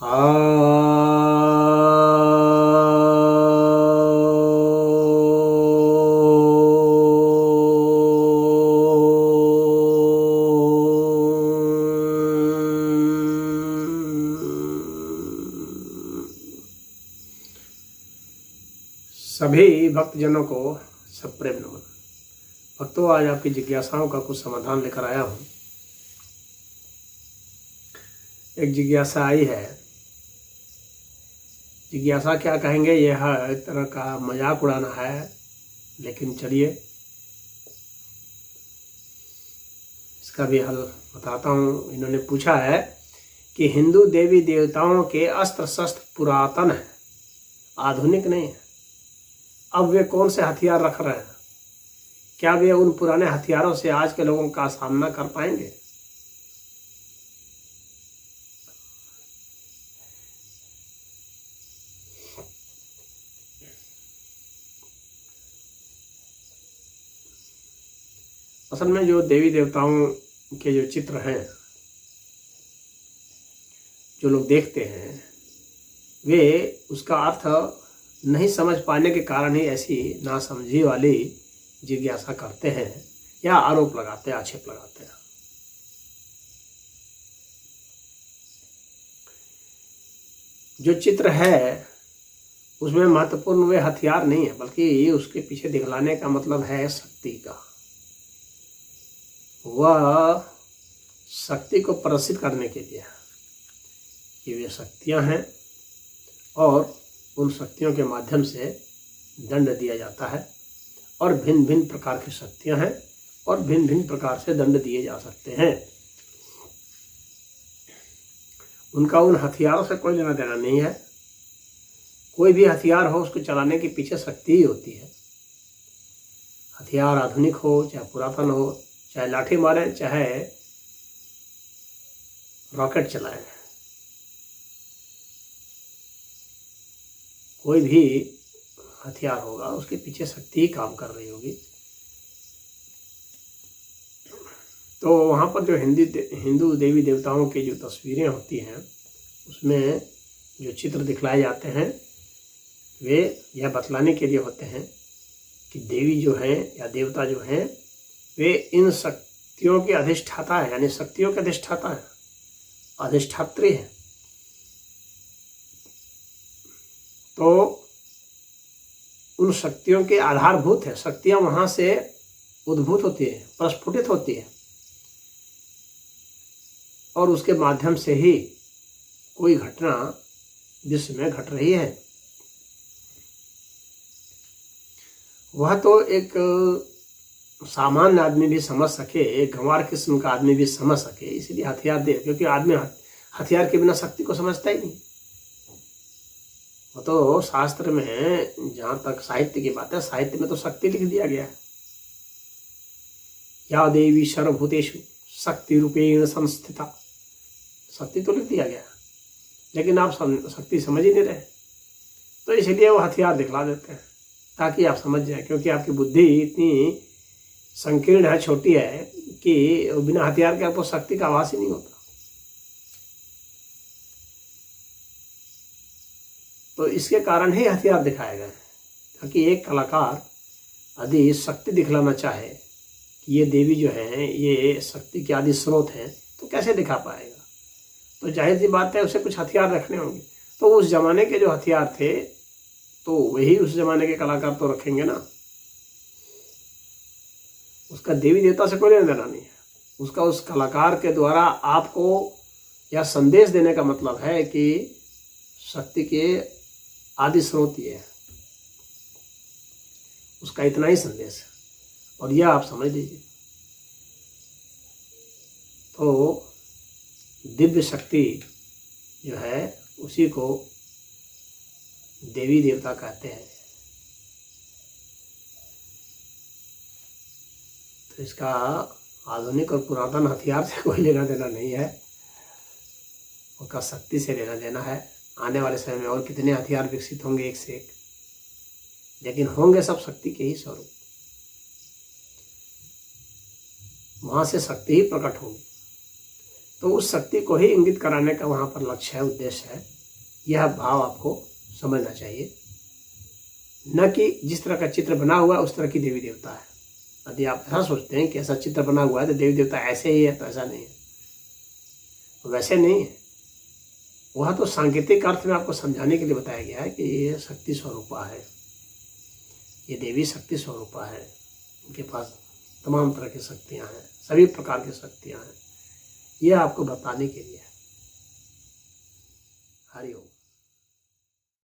सभी भक्तजनों को सप्रेम नमन। भक्तों, आज आपकी जिज्ञासाओं का कुछ समाधान लेकर आया हूँ। एक जिज्ञासा आई है। जिज्ञासा क्या कहेंगे, यह एक तरह का मजाक उड़ाना है, लेकिन चलिए इसका भी हल बताता हूँ। इन्होंने पूछा है कि हिंदू देवी देवताओं के अस्त्र शस्त्र पुरातन है, आधुनिक नहीं है। अब वे कौन से हथियार रख रहे हैं? क्या वे उन पुराने हथियारों से आज के लोगों का सामना कर पाएंगे? असल में जो देवी देवताओं के जो चित्र हैं, जो लोग देखते हैं, वे उसका अर्थ नहीं समझ पाने के कारण ही ऐसी नासमझी वाली जिज्ञासा करते हैं या आरोप लगाते हैं, आक्षेप लगाते हैं। जो चित्र है उसमें महत्वपूर्ण वे हथियार नहीं है, बल्कि उसके पीछे दिखलाने का मतलब है शक्ति का। वह शक्ति को प्रदर्शित करने के लिए कि वे शक्तियां हैं और उन शक्तियों के माध्यम से दंड दिया जाता है, और भिन्न भिन्न प्रकार की शक्तियां हैं और भिन्न भिन्न प्रकार से दंड दिए जा सकते हैं। उनका उन हथियारों से कोई लेना देना नहीं है। कोई भी हथियार हो, उसको चलाने के पीछे शक्ति ही होती है। हथियार आधुनिक हो चाहे पुरातन हो, चाहे लाठी मारे चाहे रॉकेट चलाए, कोई भी हथियार होगा उसके पीछे शक्ति ही काम कर रही होगी। तो वहाँ पर जो हिंदू देवी देवताओं की जो तस्वीरें होती हैं, उसमें जो चित्र दिखलाए जाते हैं, वे यह बतलाने के लिए होते हैं कि देवी जो हैं या देवता जो हैं, वे इन शक्तियों के अधिष्ठाता है, यानी शक्तियों के अधिष्ठाता है, अधिष्ठात्री है। तो उन शक्तियों के आधारभूत है। शक्तियां वहां से उद्भूत होती है, प्रस्फुटित होती है, और उसके माध्यम से ही कोई घटना विश्व में घट रही है। वह तो एक सामान्य आदमी भी समझ सके, एक गंवार किस्म का आदमी भी समझ सके, इसलिए हथियार दे, क्योंकि आदमी हथियार के बिना शक्ति को समझता ही नहीं। वो तो शास्त्र में, जहाँ तक साहित्य की बात है, साहित्य में तो शक्ति लिख दिया गया है। या देवी सर्वभूतेषु शक्ति रूपेण संस्थिता, शक्ति तो लिख दिया गया, लेकिन आप शक्ति समझ ही नहीं रहे। तो इसलिए वो हथियार दिखला देते हैं ताकि आप समझ जाए, क्योंकि आपकी बुद्धि इतनी संकीर्ण है, छोटी है, कि बिना हथियार के आपको शक्ति का आभास ही नहीं होता। तो इसके कारण ही हथियार दिखाए गए, ताकि एक कलाकार यदि शक्ति दिखलाना चाहे कि ये देवी जो है ये शक्ति के आदि स्रोत हैं, तो कैसे दिखा पाएगा? तो जाहिर सी बात है उसे कुछ हथियार रखने होंगे। तो उस जमाने के जो हथियार थे, तो वही उस जमाने के कलाकार तो रखेंगे ना। उसका देवी देवता से कोई लेना देना नहीं है। उसका उस कलाकार के द्वारा आपको यह संदेश देने का मतलब है कि शक्ति के आदि स्रोत ये है, उसका इतना ही संदेश है, और यह आप समझ लीजिए। तो दिव्य शक्ति जो है उसी को देवी देवता कहते हैं। तो इसका आधुनिक और पुरातन हथियार से कोई लेना देना नहीं है, उसका शक्ति से लेना देना है। आने वाले समय में और कितने हथियार विकसित होंगे एक से एक, लेकिन होंगे सब शक्ति के ही स्वरूप। वहां से शक्ति ही प्रकट होगी। तो उस शक्ति को ही इंगित कराने का वहां पर लक्ष्य है, उद्देश्य है। यह भाव आपको समझना चाहिए, न कि जिस तरह का चित्र बना हुआ है उस तरह की देवी देवता है। यदि आप ऐसा सोचते हैं कि ऐसा चित्र बना हुआ है तो देवी देवता ऐसे ही है, तो ऐसा नहीं है, वैसे नहीं है। वह तो सांकेतिक अर्थ में आपको समझाने के लिए बताया गया है कि ये शक्ति स्वरूपा है, ये देवी शक्ति स्वरूपा है, उनके पास तमाम तरह की शक्तियाँ हैं, सभी प्रकार की शक्तियाँ हैं, यह आपको बताने के लिए है। हरि ओम।